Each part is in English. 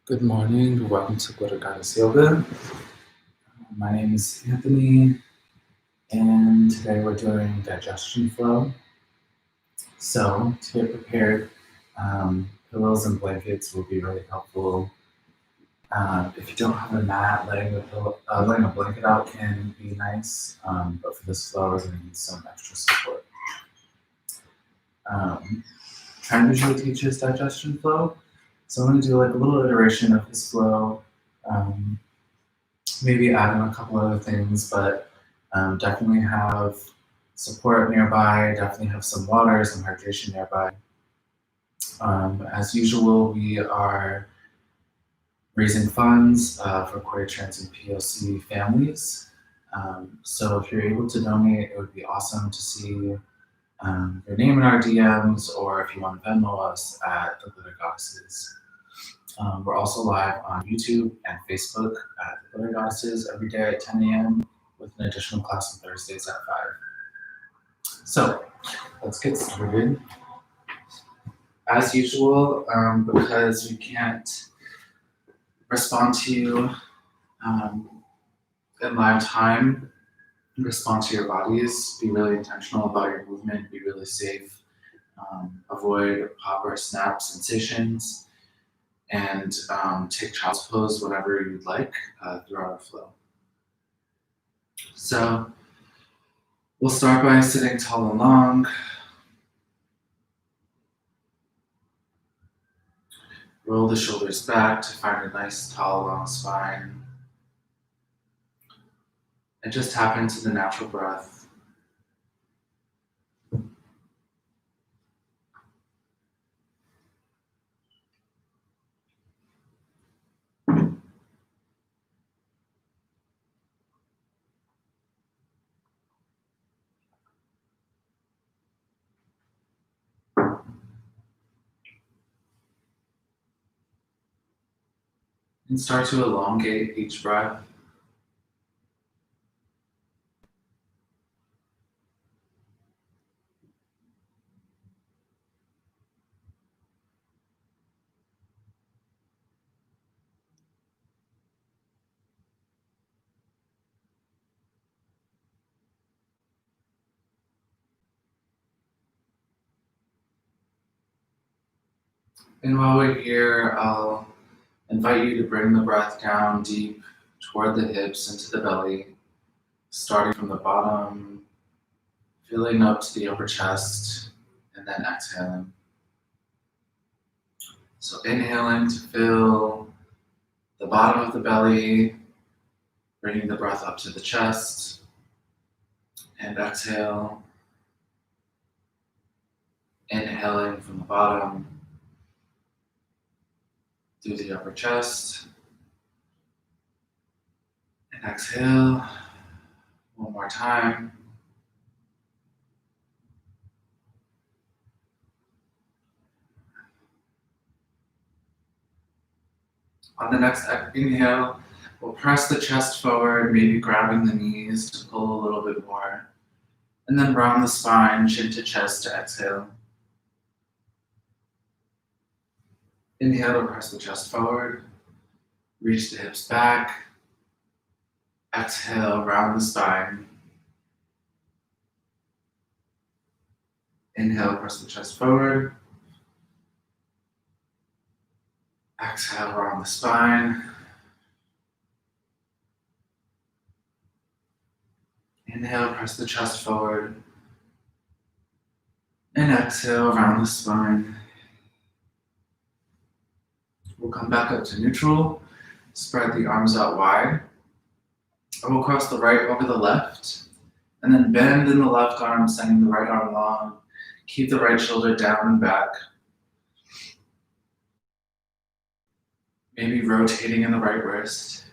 Good morning, welcome to Glitter Goddess Yoga. My name is Anthony, and today we're doing Digestion Flow. So, to get prepared, pillows and blankets will be really helpful. If you don't have a mat, letting a blanket out can be nice, but for this flow, we're going to need some extra support. Trent usually teaches Digestion Flow, so I'm going to do like a little iteration of his flow. Maybe add in a couple other things, but definitely have support nearby, definitely have some water, some hydration nearby. As usual, we are raising funds for queer, trans, and POC families. So if you're able to donate, it would be awesome to see your name in our DMs, or if you want to Venmo us at the Glitter Goddesses. We're also live on YouTube and Facebook at the Glitter Goddesses every day at 10 a.m. with an additional class on Thursdays at 5. So let's get started. As usual, because we can't respond to you in live time, respond to your bodies, be really intentional about your movement, be really safe, avoid pop or snap sensations, and take child's pose whenever you'd like throughout our flow. So we'll start by sitting tall and long. Roll the shoulders back to find a nice tall long spine. And just tap into the natural breath. And start to elongate each breath. And while we're here, I'll invite you to bring the breath down deep toward the hips into the belly, starting from the bottom, filling up to the upper chest, and then exhaling. So inhaling to fill the bottom of the belly, bringing the breath up to the chest, and exhale, inhaling from the bottom through the upper chest, and exhale one more time. On the next inhale, we'll press the chest forward, maybe grabbing the knees to pull a little bit more, and then round the spine, chin to chest to exhale. Inhale to press the chest forward, reach the hips back. Exhale, round the spine. Inhale, press the chest forward. Exhale, round the spine. Inhale, press the chest forward. And exhale, round the spine. We'll come back up to neutral. Spread the arms out wide. And we'll cross the right over the left. And then bend in the left arm, sending the right arm long. Keep the right shoulder down and back. Maybe rotating in the right wrist.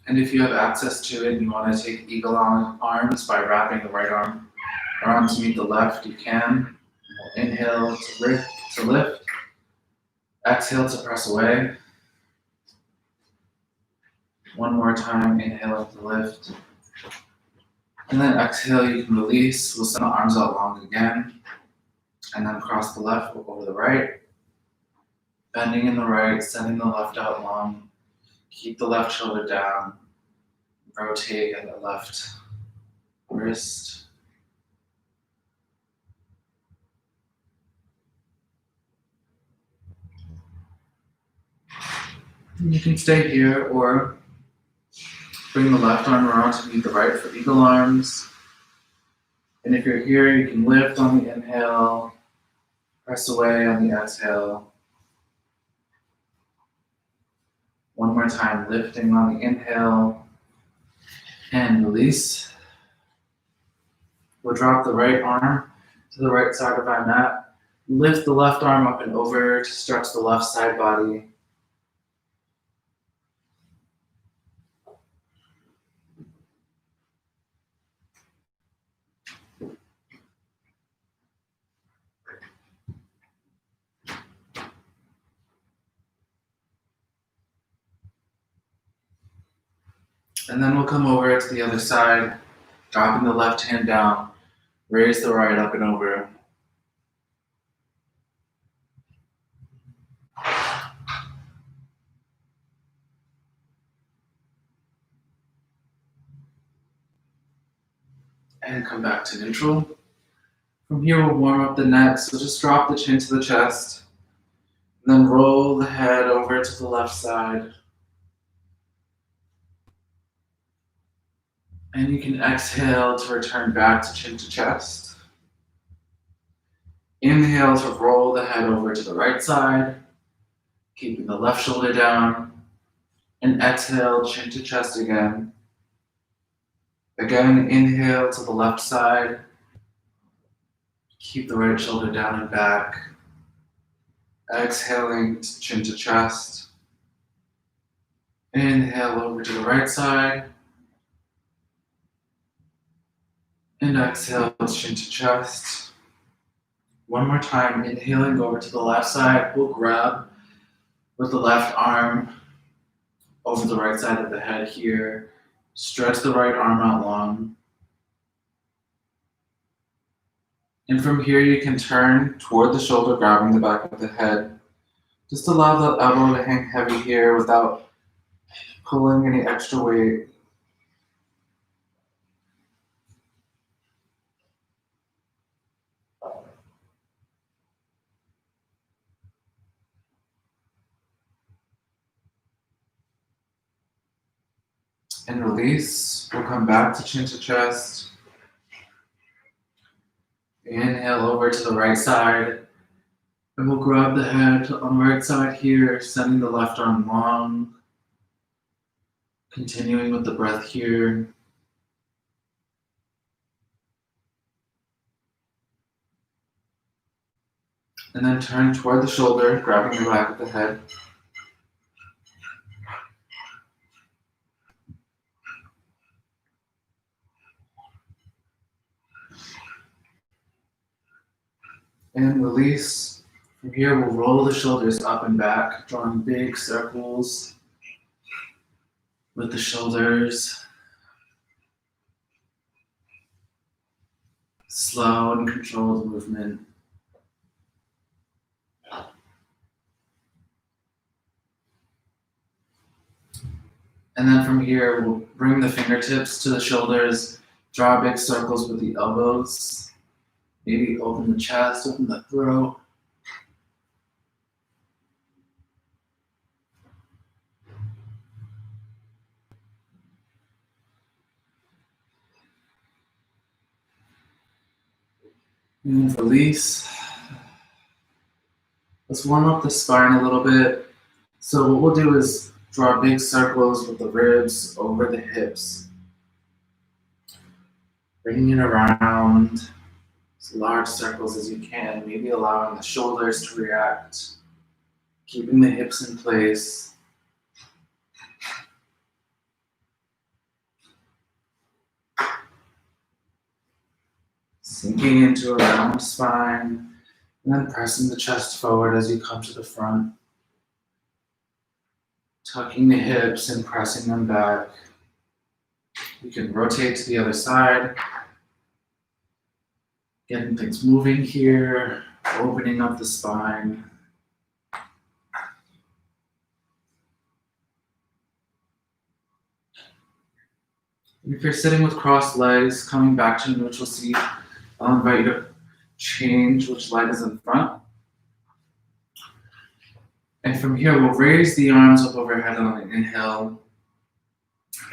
And if you have access to it and you want to take eagle arms by wrapping the right arm around to meet the left, you can. Inhale to lift. Exhale to press away. One more time, inhale up to lift. And then exhale, you can release. We'll send the arms out long again. And then cross the left over the right. Bending in the right, sending the left out long. Keep the left shoulder down. Rotate at the left wrist. And you can stay here or bring the left arm around to meet the right for eagle arms. And if you're here, you can lift on the inhale, press away on the exhale. One more time, lifting on the inhale and release. We'll drop the right arm to the right side of our mat. Lift the left arm up and over to stretch the left side body. And then we'll come over to the other side, dropping the left hand down, raise the right up and over. And come back to neutral. From here, we'll warm up the neck, so just drop the chin to the chest, and then roll the head over to the left side. And you can exhale to return back to chin to chest. Inhale to roll the head over to the right side, keeping the left shoulder down. And exhale, chin to chest again. Again, inhale to the left side. Keep the right shoulder down and back. Exhaling, chin to chest. Inhale over to the right side. And exhale, chin to chest. One more time, inhaling over to the left side. We'll grab with the left arm over the right side of the head here. Stretch the right arm out long. And from here, you can turn toward the shoulder, grabbing the back of the head. Just allow the elbow to hang heavy here without pulling any extra weight. And release. We'll come back to chin to chest. Inhale over to the right side. And we'll grab the head on the right side here, sending the left arm long. Continuing with the breath here. And then turn toward the shoulder, grabbing the back of the head. And release. From here, we'll roll the shoulders up and back, drawing big circles with the shoulders. Slow and controlled movement. And then from here, we'll bring the fingertips to the shoulders, draw big circles with the elbows. Maybe open the chest, open the throat. And release. Let's warm up the spine a little bit. So what we'll do is draw big circles with the ribs over the hips. Bringing it around. As large circles as you can, maybe allowing the shoulders to react, keeping the hips in place. Sinking into a round spine, and then pressing the chest forward as you come to the front. tucking the hips and pressing them back. You can rotate to the other side, getting things moving here, opening up the spine. And if you're sitting with crossed legs, coming back to neutral seat, I'll invite you to change which leg is in front. And from here, we'll raise the arms up overhead on the inhale.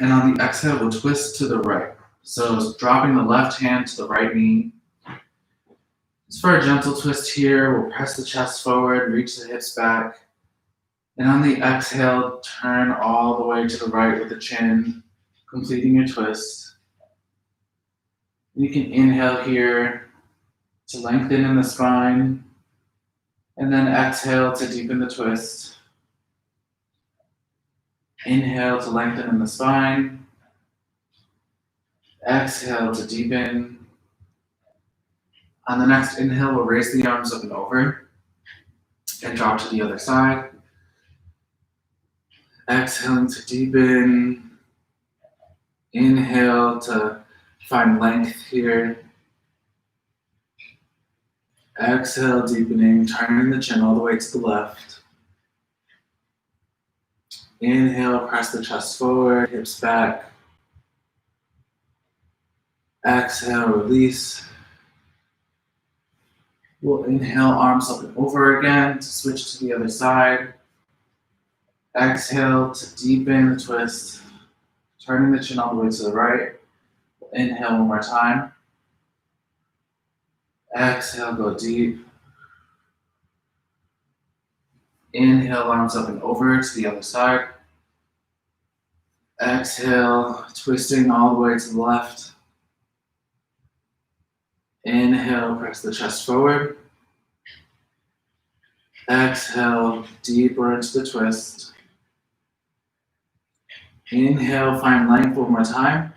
And on the exhale, we'll twist to the right. So dropping the left hand to the right knee. Just for a gentle twist here, we'll press the chest forward, reach the hips back. And on the exhale, turn all the way to the right with the chin, completing your twist. You can inhale here to lengthen in the spine, and then exhale to deepen the twist. Inhale to lengthen in the spine. Exhale to deepen. On the next inhale, we'll raise the arms up and over and drop to the other side. Exhaling to deepen. Inhale to find length here. Exhale, deepening, turning the chin all the way to the left. Inhale, press the chest forward, hips back. Exhale, release. We'll inhale, arms up and over again to switch to the other side. Exhale to deepen the twist, turning the chin all the way to the right. Inhale one more time. Exhale, go deep. Inhale, arms up and over to the other side. Exhale, twisting all the way to the left. Inhale, press the chest forward. Exhale, deeper into the twist. Inhale, find length one more time.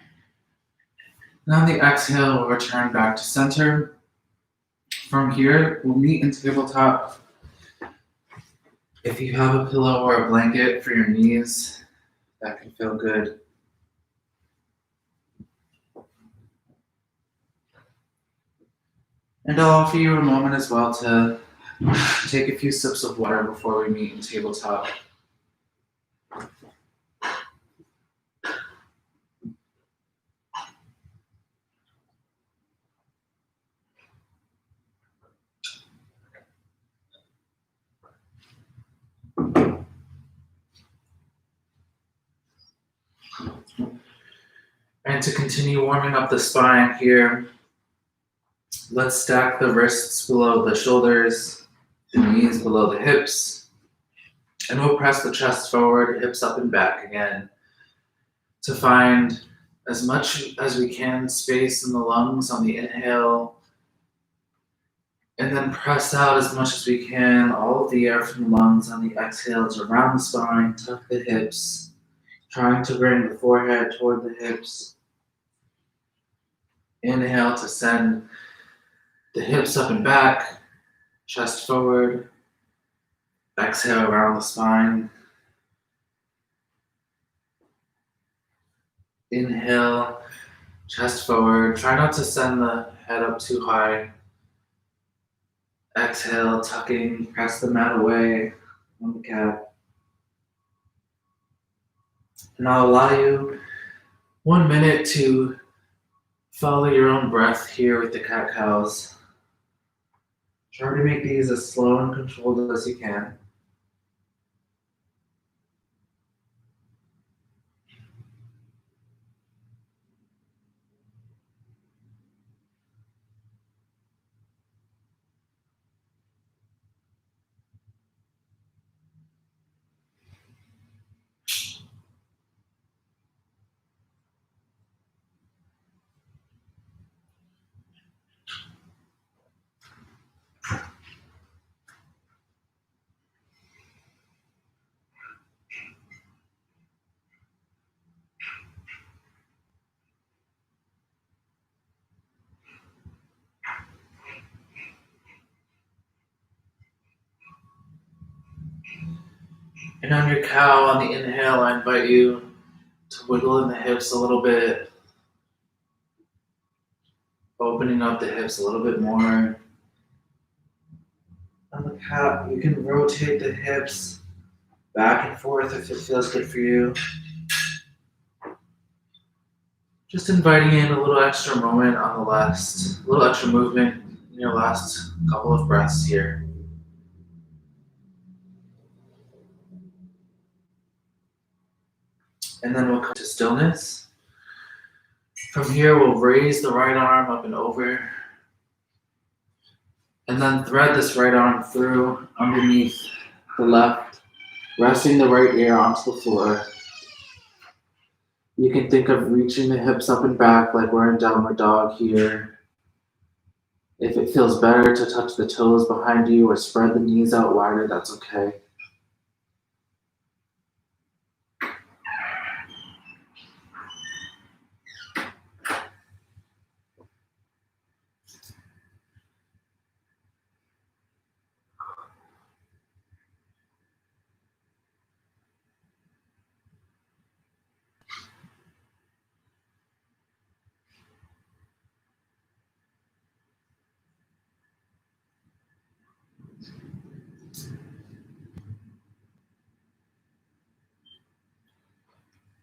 And on the exhale, we'll return back to center. From here, we'll meet in tabletop. If you have a pillow or a blanket for your knees, that can feel good. And I'll offer you a moment as well to take a few sips of water before we meet in tabletop. And to continue warming up the spine here, let's stack the wrists below the shoulders, the knees below the hips, and we'll press the chest forward, hips up and back again to find as much as we can space in the lungs on the inhale, and then press out as much as we can, all of the air from the lungs on the exhale to round the spine, tuck the hips, trying to bring the forehead toward the hips. Inhale to send the hips up and back, chest forward. Exhale around the spine. Inhale, chest forward. Try not to send the head up too high. Exhale, tucking, press the mat away on the cat. And I'll allow you 1 minute to follow your own breath here with the cat-cows. Try to make these as slow and controlled as you can. And on your cow, on the inhale, I invite you to wiggle in the hips a little bit, opening up the hips a little bit more. On the cat, you can rotate the hips back and forth if it feels good for you. Just inviting in a little extra moment on the last, a little extra movement in your last couple of breaths here. And then we'll come to stillness. From here, we'll raise the right arm up and over. And then thread this right arm through underneath the left, resting the right ear onto the floor. You can think of reaching the hips up and back like we're in downward dog here. If it feels better to touch the toes behind you or spread the knees out wider, that's okay.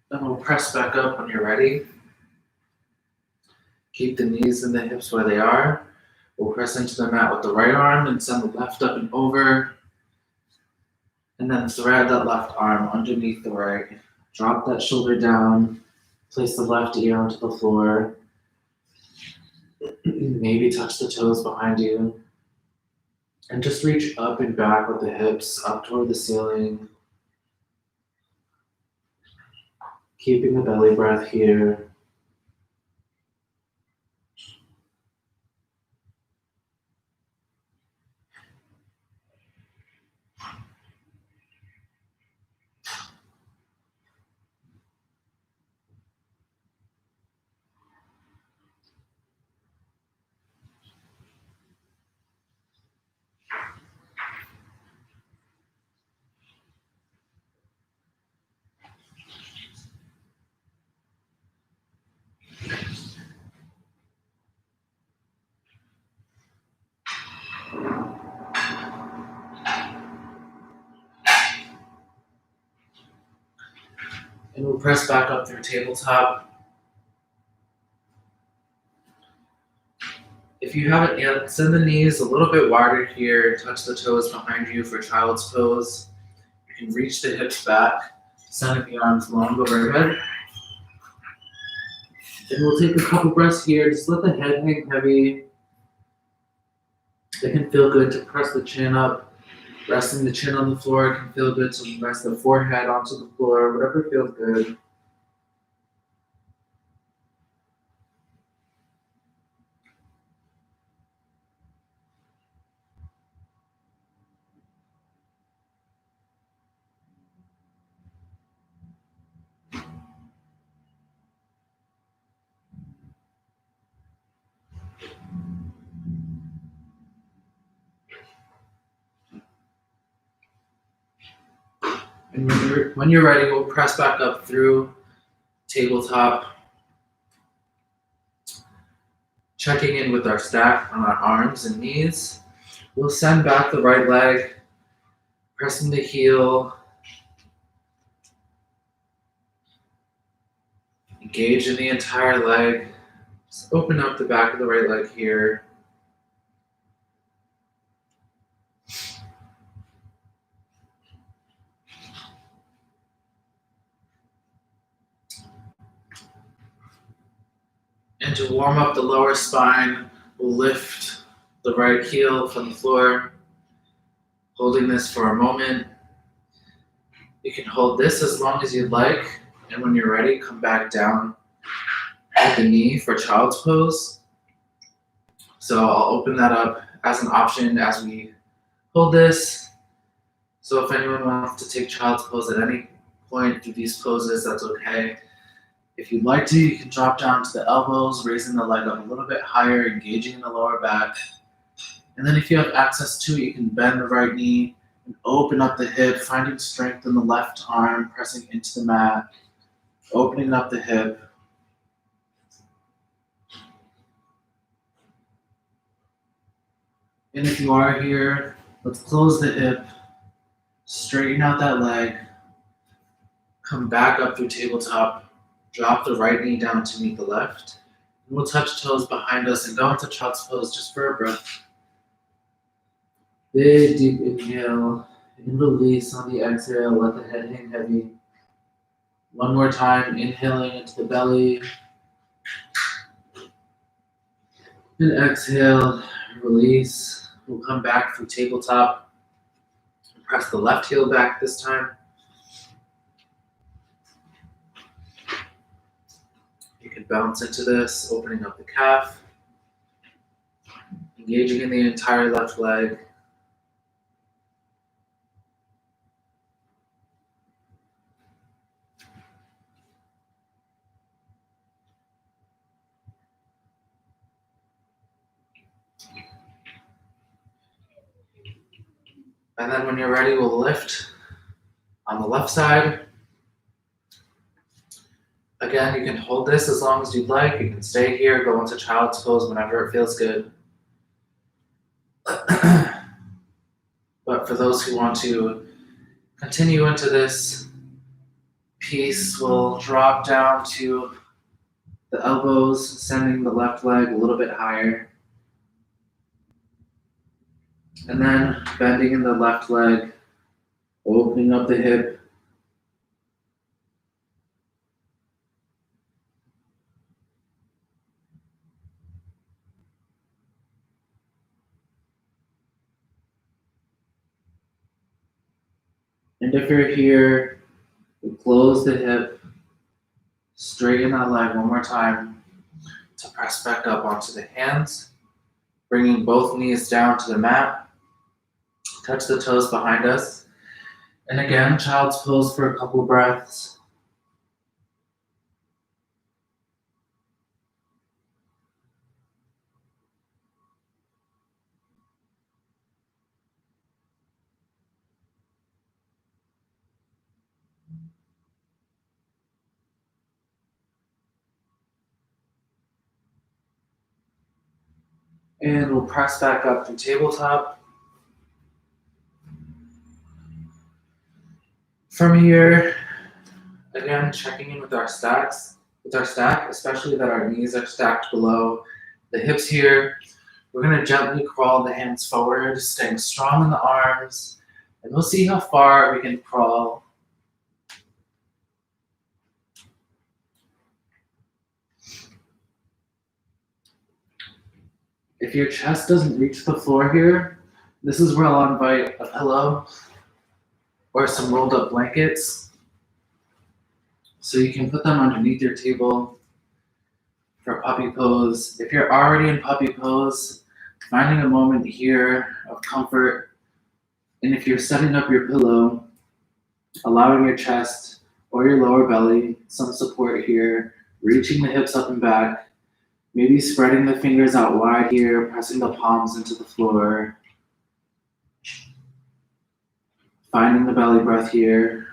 Then we'll press back up when you're ready. Keep the knees and the hips where they are. We'll press into the mat with the right arm and send the left up and over. And then thread that left arm underneath the right. Drop that shoulder down. Place the left ear onto the floor. Maybe touch the toes behind you. And just reach up and back with the hips up toward the ceiling. Keeping the belly breath here. And we'll press back up through tabletop. If you haven't yet, send the knees a little bit wider here. Touch the toes behind you for child's pose. You can reach the hips back, sending the arms long overhead. And we'll take a couple breaths here. Just let the head hang heavy. It can feel good to press the chin up. Resting the chin on the floor, it can feel good to rest the forehead onto the floor, whatever feels good. And when you're ready, we'll press back up through tabletop. Checking in with our stack on our arms and knees. We'll send back the right leg, pressing the heel. Engage in the entire leg. Just open up the back of the right leg here. And to warm up the lower spine, we'll lift the right heel from the floor, holding this for a moment. You can hold this as long as you'd like, and when you're ready, come back down at the knee for child's pose. So I'll open that up as an option as we hold this. So if anyone wants to take child's pose at any point through these poses, that's okay. If you'd like to, you can drop down to the elbows, raising the leg up a little bit higher, engaging in the lower back. And then if you have access to it, you can bend the right knee And open up the hip, finding strength in the left arm, pressing into the mat, opening up the hip. And if you are here, let's close the hip, straighten out that leg, come back up through tabletop, drop the right knee down to meet the left. And we'll touch toes behind us and go into child's pose just for a breath. Big deep inhale and release on the exhale, let the head hang heavy. One more time, inhaling into the belly. And exhale, release. We'll come back through tabletop. Press the left heel back this time. You can bounce into this, opening up the calf, engaging in the entire left leg. And then when you're ready, we'll lift on the left side. Again, you can hold this as long as you'd like. You can stay here, go into child's pose whenever it feels good. But for those who want to continue into this piece, we'll drop down to the elbows, sending the left leg a little bit higher. And then bending in the left leg, opening up the hip. And if you're here, we'll close the hip, straighten that leg one more time to press back up onto the hands, bringing both knees down to the mat, touch the toes behind us. And again, child's pose for a couple breaths. And we'll press back up through tabletop. From here, again, checking in with our stack, especially that our knees are stacked below the hips here. We're gonna gently crawl the hands forward, staying strong in the arms, and we'll see how far we can crawl. If your chest doesn't reach the floor here, this is where I'll invite a pillow or some rolled up blankets. So you can put them underneath your table for puppy pose. If you're already in puppy pose, finding a moment here of comfort. And if you're setting up your pillow, allowing your chest or your lower belly some support here, reaching the hips up and back, maybe spreading the fingers out wide here, pressing the palms into the floor. Finding the belly breath here.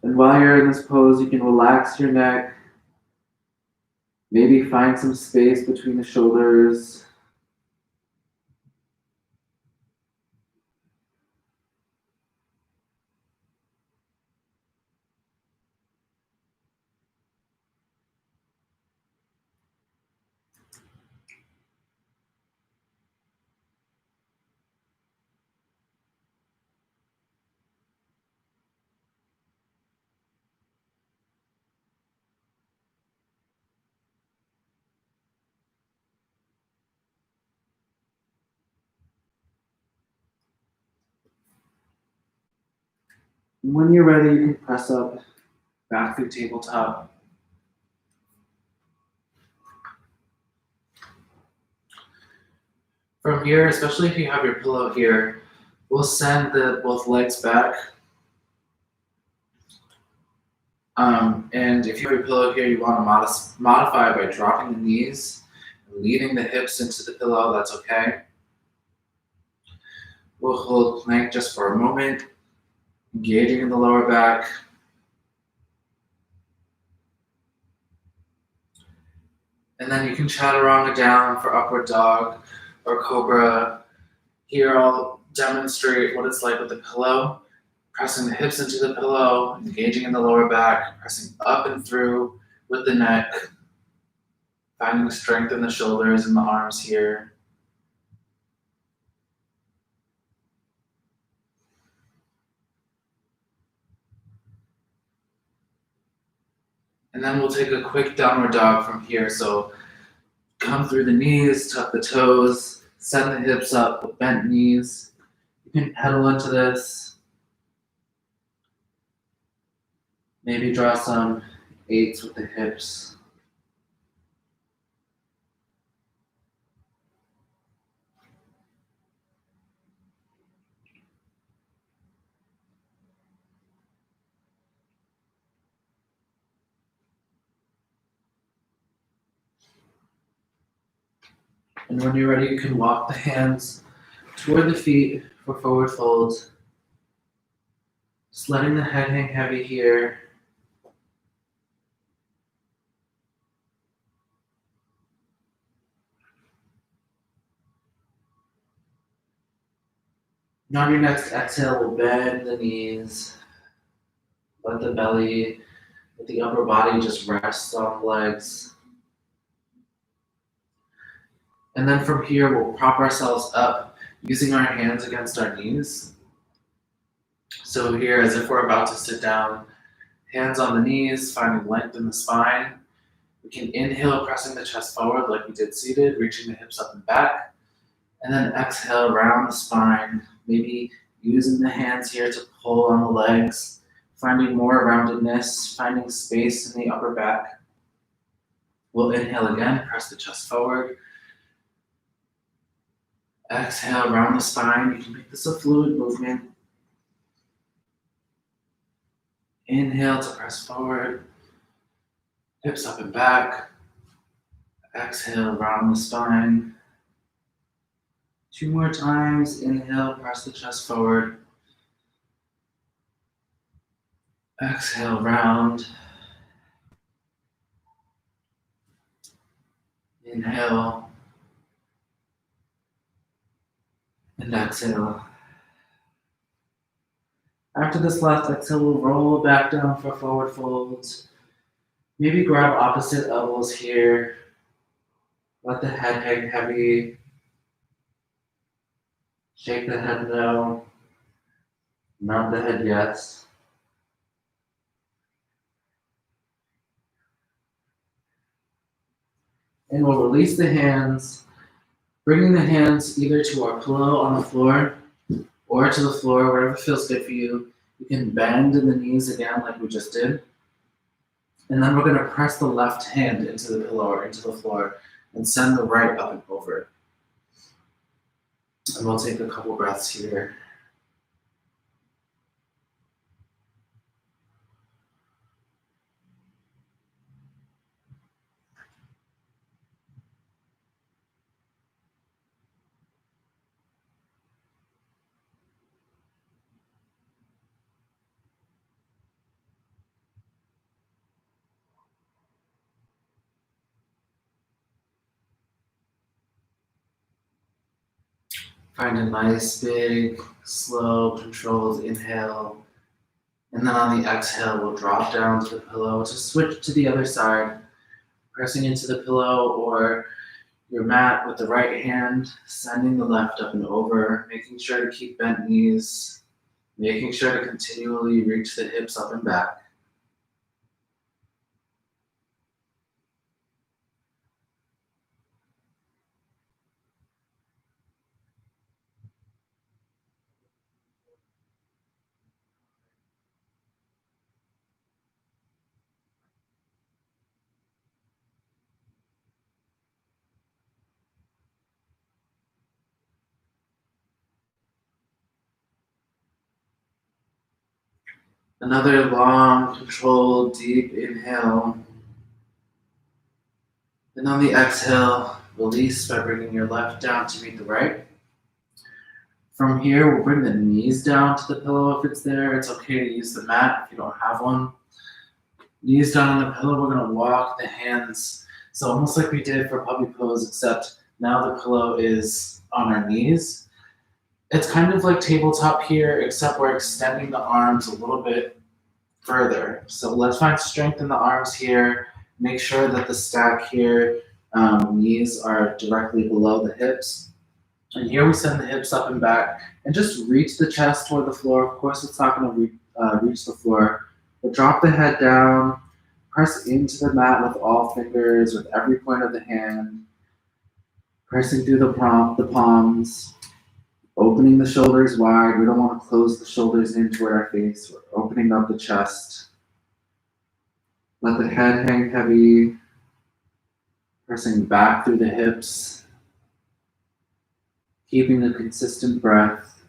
And while you're in this pose, you can relax your neck. Maybe find some space between the shoulders. And when you're ready, you can press up, back through tabletop. From here, especially if you have your pillow here, we'll send both legs back. And if you have your pillow here, you want to modify by dropping the knees, leaning the hips into the pillow, that's okay. We'll hold plank just for a moment, engaging in the lower back. And then you can chaturanga down for upward dog or cobra. Here I'll demonstrate what it's like with the pillow. Pressing the hips into the pillow, engaging in the lower back, pressing up and through with the neck, finding strength in the shoulders and the arms here. And then we'll take a quick downward dog from here. So come through the knees, tuck the toes, send the hips up with bent knees. You can pedal into this. Maybe draw some eights with the hips. And when you're ready, you can walk the hands toward the feet for forward fold. Just letting the head hang heavy here. And on your next exhale, we'll bend the knees. Let the belly, let the upper body just rest on the legs. And then from here, we'll prop ourselves up using our hands against our knees. So here, as if we're about to sit down, hands on the knees, finding length in the spine. We can inhale, pressing the chest forward like we did seated, reaching the hips up and back. And then exhale, round the spine, maybe using the hands here to pull on the legs, finding more roundedness, finding space in the upper back. We'll inhale again, press the chest forward. Exhale, round the spine. You can make this a fluid movement. Inhale to press forward. Hips up and back. Exhale, round the spine. 2 more times. Inhale, press the chest forward. Exhale, round. Inhale. And exhale. After this last exhale, we'll roll back down for forward folds. Maybe grab opposite elbows here. Let the head hang heavy. Shake the head no. Nod the head yes. And we'll release the hands, bringing the hands either to our pillow on the floor or to the floor, wherever feels good for you. You can bend in the knees again like we just did. And then we're going to press the left hand into the pillow or into the floor and send the right up and over. And we'll take a couple breaths here. Find a nice, big, slow, controlled inhale. And then on the exhale, we'll drop down to the pillow to switch to the other side, pressing into the pillow or your mat with the right hand, sending the left up and over, making sure to keep bent knees, making sure to continually reach the hips up and back. Another long, controlled, deep inhale. And on the exhale, Release by bringing your left down to meet the right. From here, we'll bring the knees down to the pillow if it's there. It's okay to use the mat if you don't have one. Knees down on the pillow, we're gonna walk the hands. So almost like we did for puppy pose, except now the pillow is on our knees. It's kind of like tabletop here, except we're extending the arms a little bit further. So let's find strength in the arms here. Make sure that the stack here, knees are directly below the hips. And here we send the hips up and back and just reach the chest toward the floor. Of course, it's not going to reach the floor, but drop the head down, press into the mat with all fingers, with every point of the hand, pressing through the palms, opening the shoulders wide. We don't want to close the shoulders in toward our face. We're opening up the chest. Let the head hang heavy, pressing back through the hips. Keeping a consistent breath.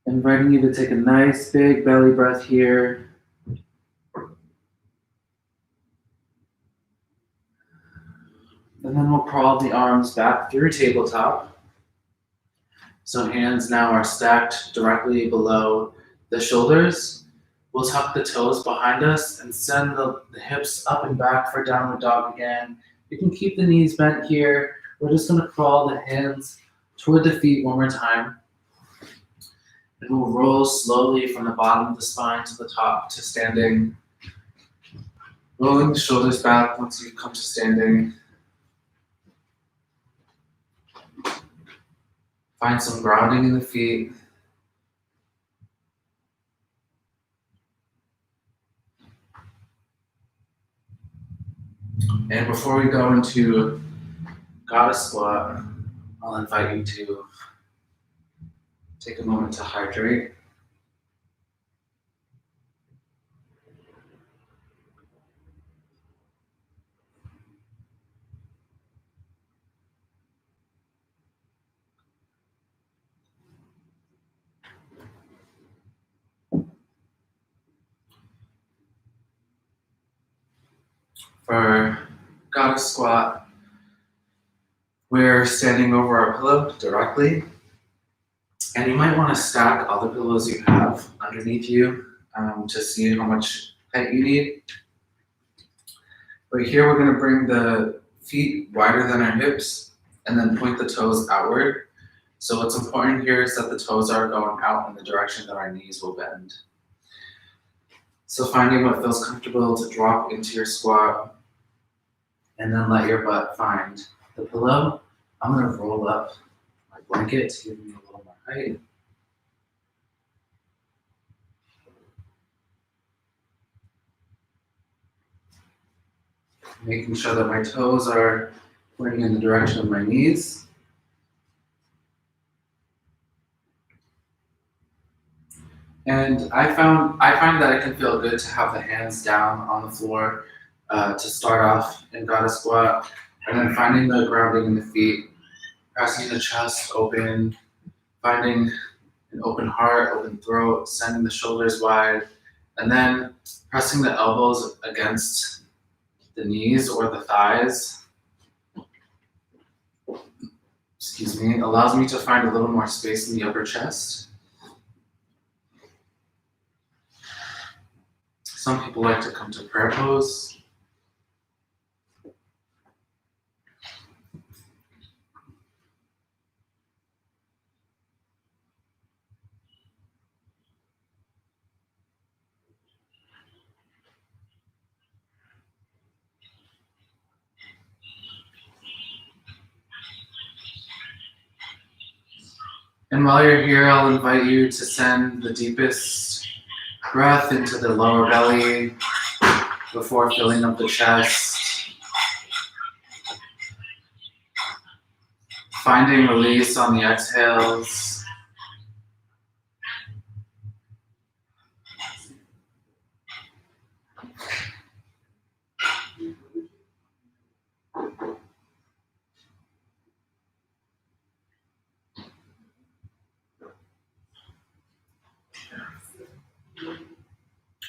Inviting you to take a nice big belly breath here. And then we'll crawl the arms back through tabletop. So hands now are stacked directly below the shoulders. We'll tuck the toes behind us and send the hips up and back for downward dog again. You can keep the knees bent here. We're just gonna crawl the hands toward the feet one more time. And we'll roll slowly from the bottom of the spine to the top to standing. Rolling the shoulders back once you come to standing. Find some grounding in the feet. And before we go into goddess squat, I'll invite you to take a moment to hydrate. For goddess squat, we're standing over our pillow directly, and you might want to stack all the pillows you have underneath you to see how much height you need. But here we're going to bring the feet wider than our hips and then point the toes outward. So what's important here is that the toes are going out in the direction that our knees will bend. So finding what feels comfortable to drop into your squat, and then let your butt find the pillow. I'm gonna roll up my blanket to give me a little more height. Making sure that my toes are pointing in the direction of my knees. And I find that it can feel good to have the hands down on the floor to start off in goddess squat, and then finding the grounding in the feet, pressing the chest open, finding an open heart, open throat, sending the shoulders wide, and then pressing the elbows against the knees or the thighs. Excuse me, allows me to find a little more space in the upper chest. Some people like to come to prayer pose. And while you're here, I'll invite you to send the deepest breath into the lower belly before filling up the chest. Finding release on the exhales.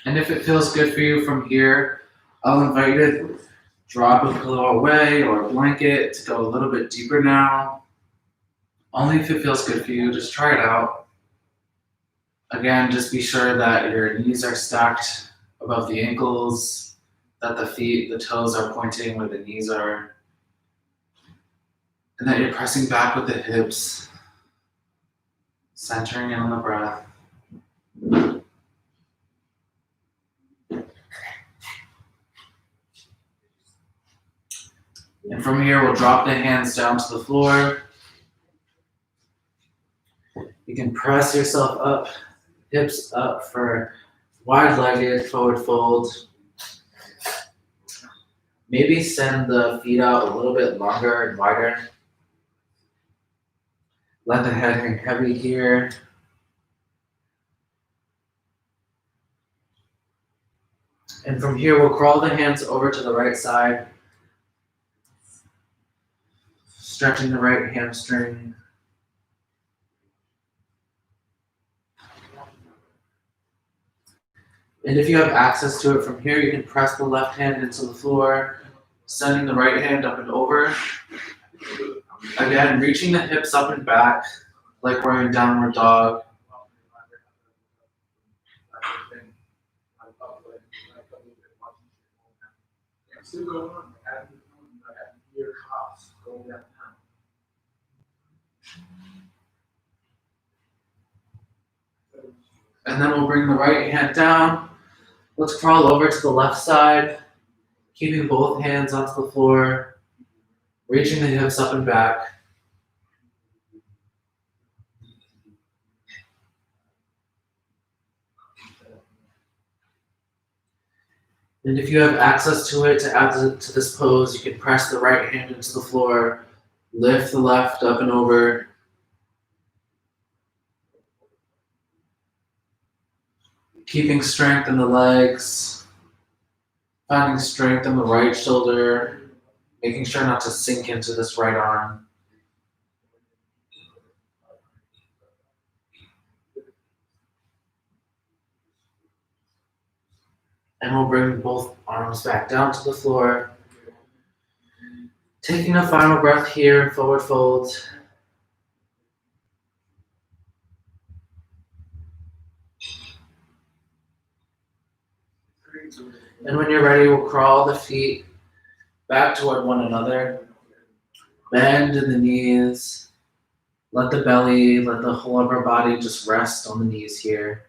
And if it feels good for you from here, I'll invite you to drop a pillow away or a blanket to go a little bit deeper now. Only if it feels good for you, just try it out. Again, just be sure that your knees are stacked above the ankles, that the toes are pointing where the knees are, and that you're pressing back with the hips, centering in on the breath. And from here, we'll drop the hands down to the floor. You can press yourself up, hips up for wide-legged forward fold. Maybe send the feet out a little bit longer and wider. Let the head hang heavy here. And from here, we'll crawl the hands over to the right side, stretching the right hamstring. And if you have access to it from here, you can press the left hand into the floor, sending the right hand up and over. Again, reaching the hips up and back like we're in downward dog. And then we'll bring the right hand down. Let's crawl over to the left side, keeping both hands onto the floor, reaching the hips up and back. And if you have access to it to add to this pose, you can press the right hand into the floor, lift the left up and over. Keeping strength in the legs, finding strength in the right shoulder, making sure not to sink into this right arm. And we'll bring both arms back down to the floor. Taking a final breath here, forward fold. And when you're ready, we'll crawl the feet back toward one another. Bend in the knees. Let the belly, let the whole upper body just rest on the knees here.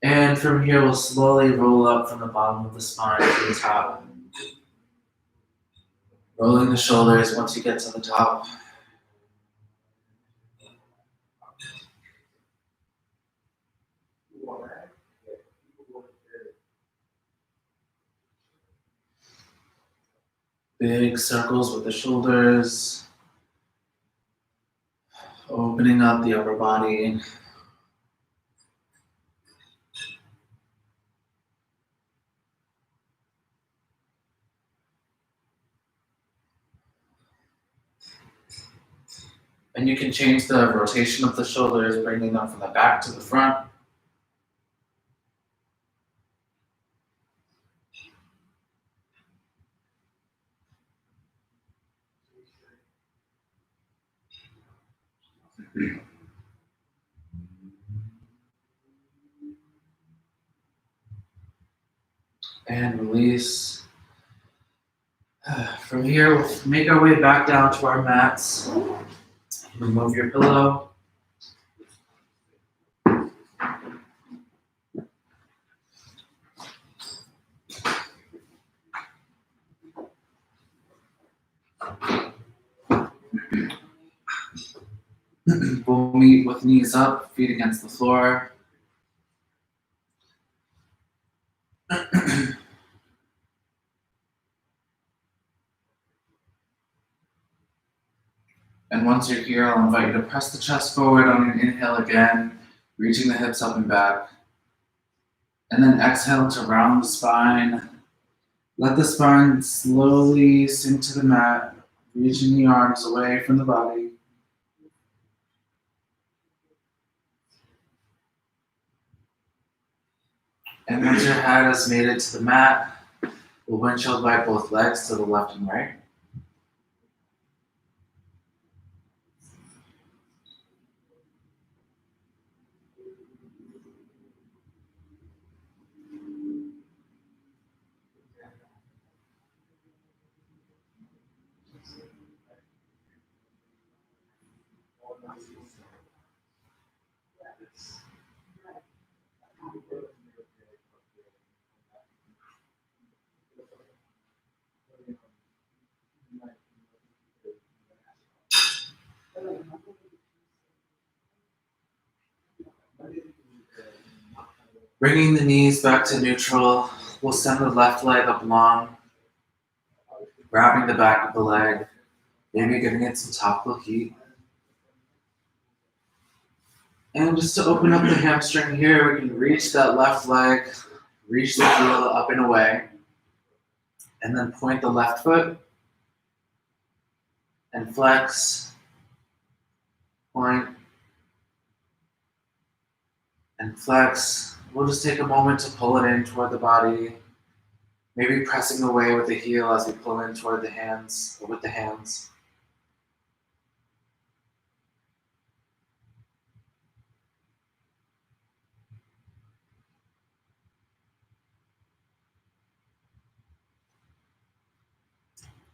And from here, we'll slowly roll up from the bottom of the spine to the top. Rolling the shoulders once you get to the top. Big circles with the shoulders. Opening up the upper body. And you can change the rotation of the shoulders, bringing them from the back to the front. And release. From here, we'll make our way back down to our mats. Remove your pillow. We'll meet with knees up, feet against the floor. And once you're here, I'll invite you to press the chest forward on an inhale again, reaching the hips up and back. And then exhale to round the spine. Let the spine slowly sink to the mat, Reaching the arms away from the body. And once your head has made it to the mat, we'll windshield by both legs to the left and right. Bringing the knees back to neutral, we'll send the left leg up long, grabbing the back of the leg, maybe giving it some topical heat. And just to open up the hamstring here, we can reach that left leg, reach the heel up and away, and then point the left foot and flex, point, and flex. We'll just take a moment to pull it in toward the body, maybe pressing away with the heel as we pull in toward the hands, or with the hands.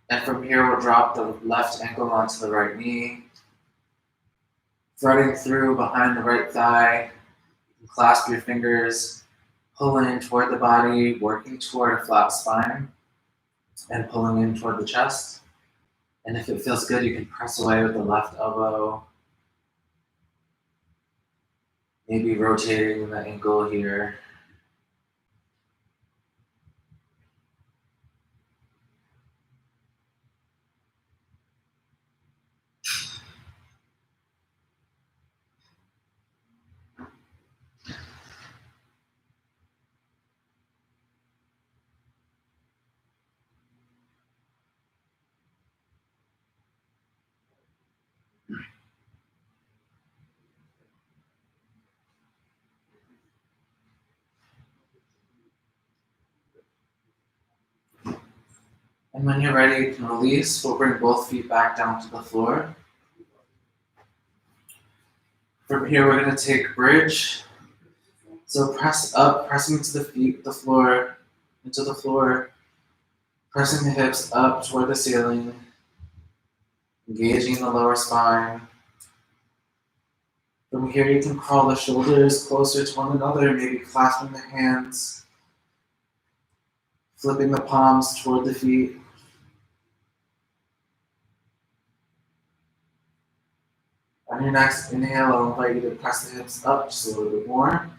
And from here, we'll drop the left ankle onto the right knee, threading through behind the right thigh. Clasp your fingers, pull in toward the body, working toward a flat spine, and pulling in toward the chest. And if it feels good, you can press away with the left elbow, maybe rotating the ankle here. And when you're ready, you can release. We'll bring both feet back down to the floor. From here, we're going to take bridge. So press up, pressing into the feet, the floor, into the floor, pressing the hips up toward the ceiling, engaging the lower spine. From here, you can crawl the shoulders closer to one another, maybe clasping the hands, flipping the palms toward the feet. On your next inhale, I'll invite you to press the hips up just a little bit more.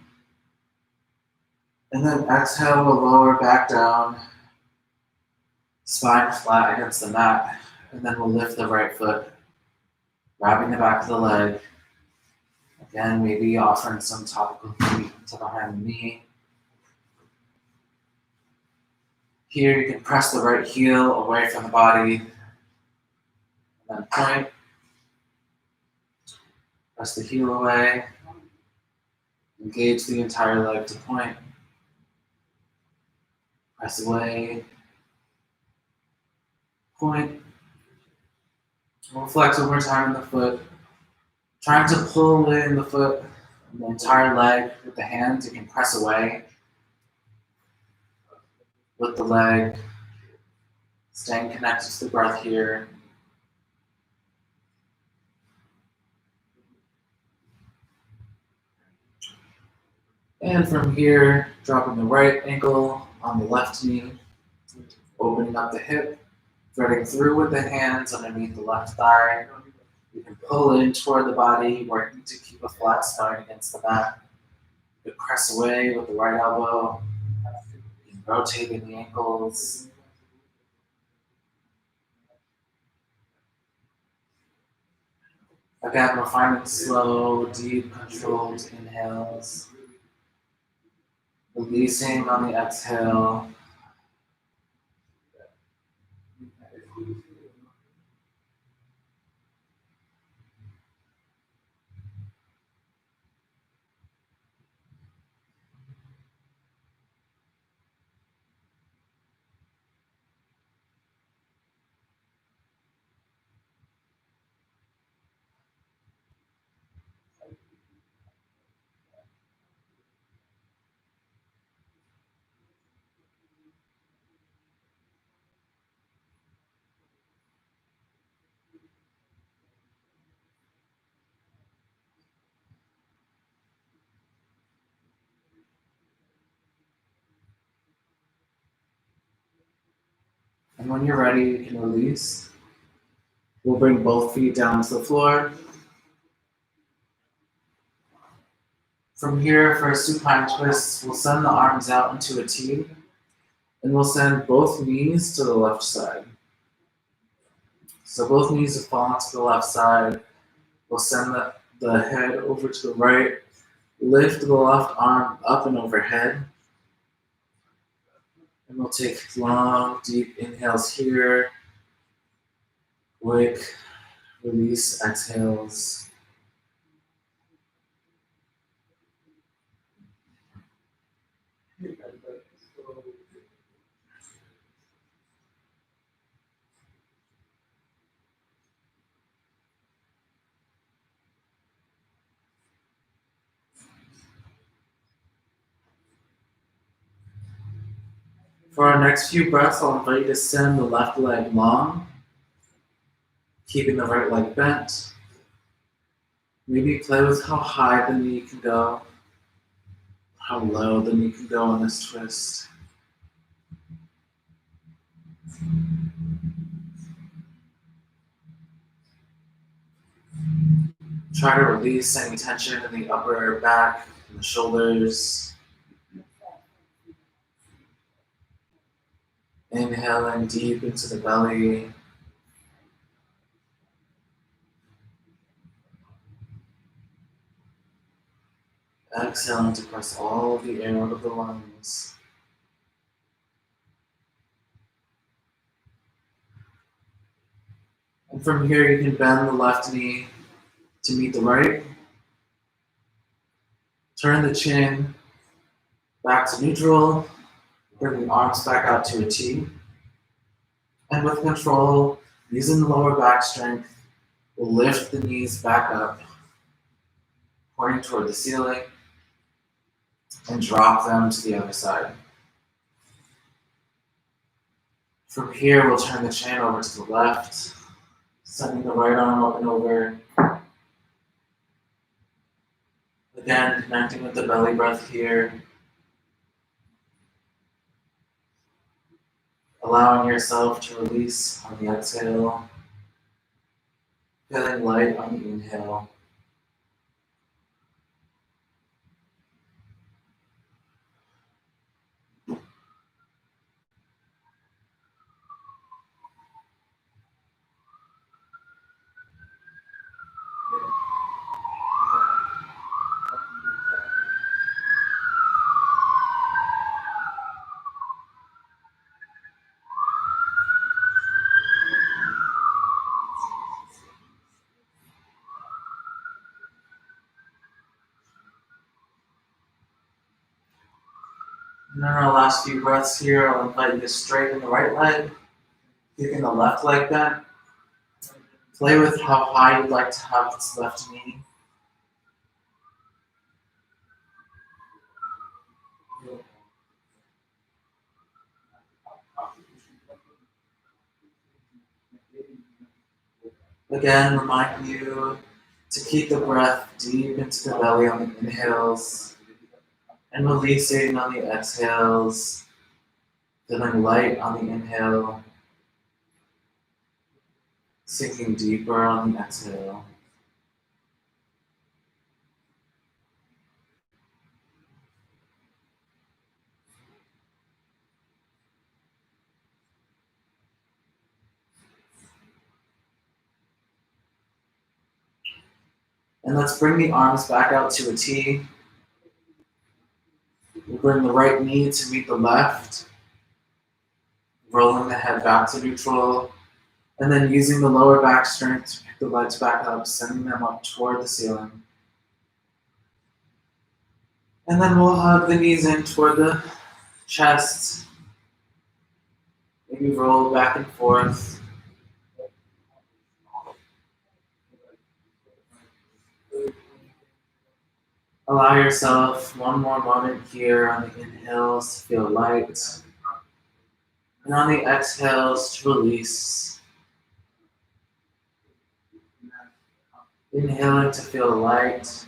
And then exhale, we'll lower back down, spine flat against the mat. And then we'll lift the right foot, grabbing the back of the leg. Again, maybe offering some topical heat to behind the knee. Here, you can press the right heel away from the body. And then point. Press the heel away. Engage the entire leg to point. Press away. Point. We'll flex one more time in the foot. Trying to pull in the foot, the entire leg with the hands. You can press away with the leg. Staying connected to the breath here. And from here, dropping the right ankle on the left knee, opening up the hip, threading through with the hands underneath the left thigh. You can pull in toward the body, working to keep a flat spine against the mat. You can press away with the right elbow, rotating the ankles. Again, we're finding slow, deep, controlled inhales. Releasing on the exhale. And when you're ready, you can release. We'll bring both feet down to the floor. From here, for a supine twist, we'll send the arms out into a T, and we'll send both knees to the left side. So both knees will fall onto the left side. We'll send the head over to the right, lift the left arm up and overhead. And we'll take long, deep inhales here. Quick release exhales. For our next few breaths, I'll invite you to send the left leg long, keeping the right leg bent. Maybe play with how high the knee can go, how low the knee can go in this twist. Try to release any tension in the upper back and the shoulders. Inhaling deep into the belly. Exhaling to press all the air out of the lungs. And from here, you can bend the left knee to meet the right. Turn the chin back to neutral. Bring the arms back out to a T. And with control, using the lower back strength, we'll lift the knees back up, pointing toward the ceiling, and drop them to the other side. From here, we'll turn the chin over to the left, sending the right arm up and over. Again, connecting with the belly breath here. Allowing yourself to release on the exhale. Feeling light on the inhale. And then our last few breaths here, I'll invite you to straighten the right leg, keeping the left leg bent. Play with how high you'd like to have this left knee. Again, remind you to keep the breath deep into the belly on the inhales and releasing on the exhales, feeling light on the inhale, sinking deeper on the exhale. And let's bring the arms back out to a T. We'll bring the right knee to meet the left, rolling the head back to neutral, and then using the lower back strength to pick the legs back up, sending them up toward the ceiling. And then we'll hug the knees in toward the chest. Maybe roll back and forth. Allow yourself one more moment here on the inhales to feel light. And on the exhales to release. Inhaling to feel light.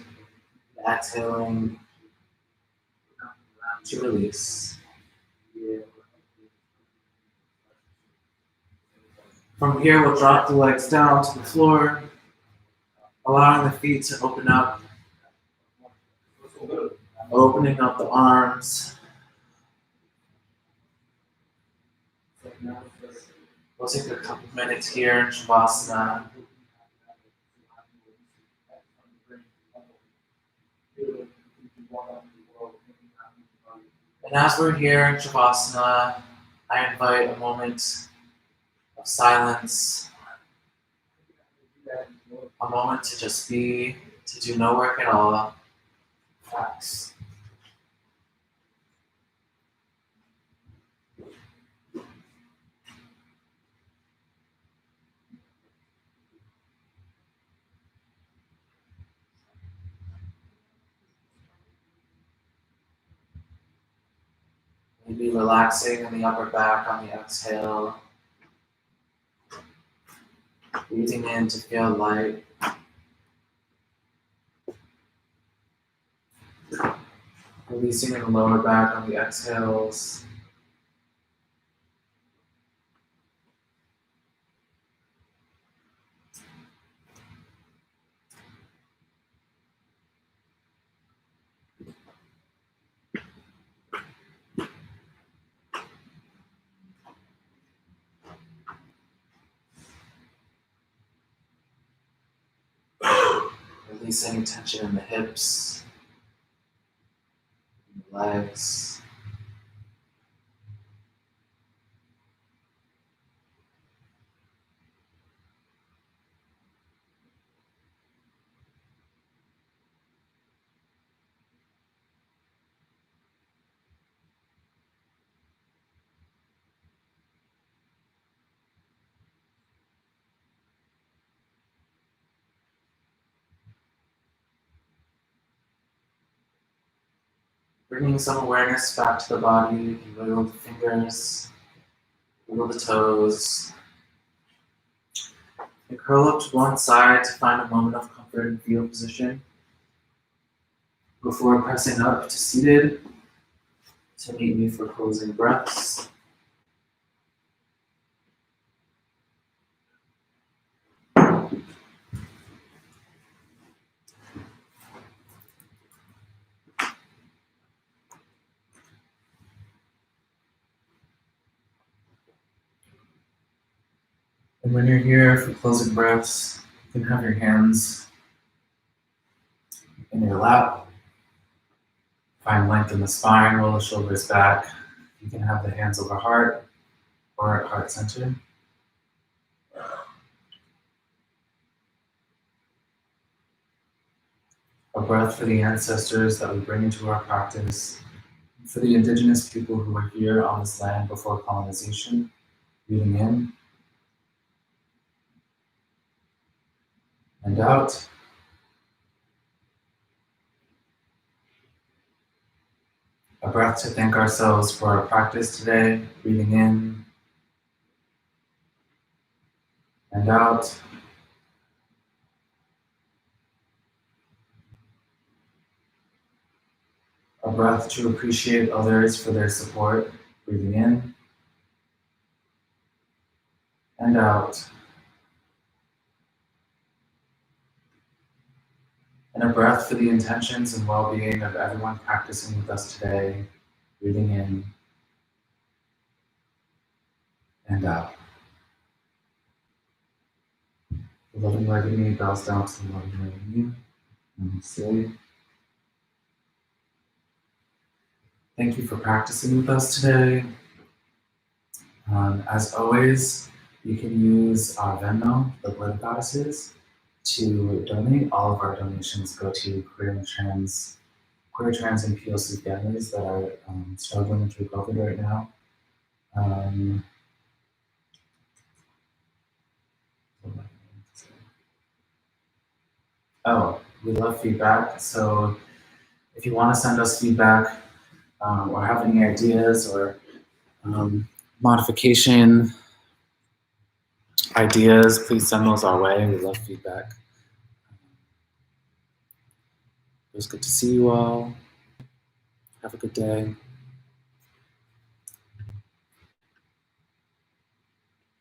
Exhaling to release. From here, we'll drop the legs down to the floor, allowing the feet to open up, opening up the arms. We'll take a couple minutes here in Shavasana. And as we're here in Shavasana, I invite a moment of silence, a moment to just be, to do no work at all. Relax. Maybe relaxing in the upper back on the exhale. Breathing in to feel light. Releasing in the lower back on the exhales. Release any tension in the hips, in the legs. Bringing some awareness back to the body. You can wiggle the fingers, wiggle the toes. And curl up to one side to find a moment of comfort and fetal position before pressing up to seated to meet me for closing breaths. And when you're here for closing breaths, you can have your hands in your lap. Find length in the spine, roll the shoulders back. You can have the hands over heart or at heart center. A breath for the ancestors that we bring into our practice, for the indigenous people who were here on this land before colonization, breathing in and out. A breath to thank ourselves for our practice today, breathing in and out. A breath to appreciate others for their support, breathing in and out. And a breath for the intentions and well-being of everyone practicing with us today, breathing in and out. The loving light in me bows down to the loving light in you. Namaste. Thank you for practicing with us today. As always, you can use our Venmo, the Blood Goddesses, to donate. All of our donations go to queer, trans, and POC families that are struggling through COVID right now. We love feedback. So if you want to send us feedback or have any ideas or modification ideas, please send those our way. We love feedback. It was good to see you all. Have a good day.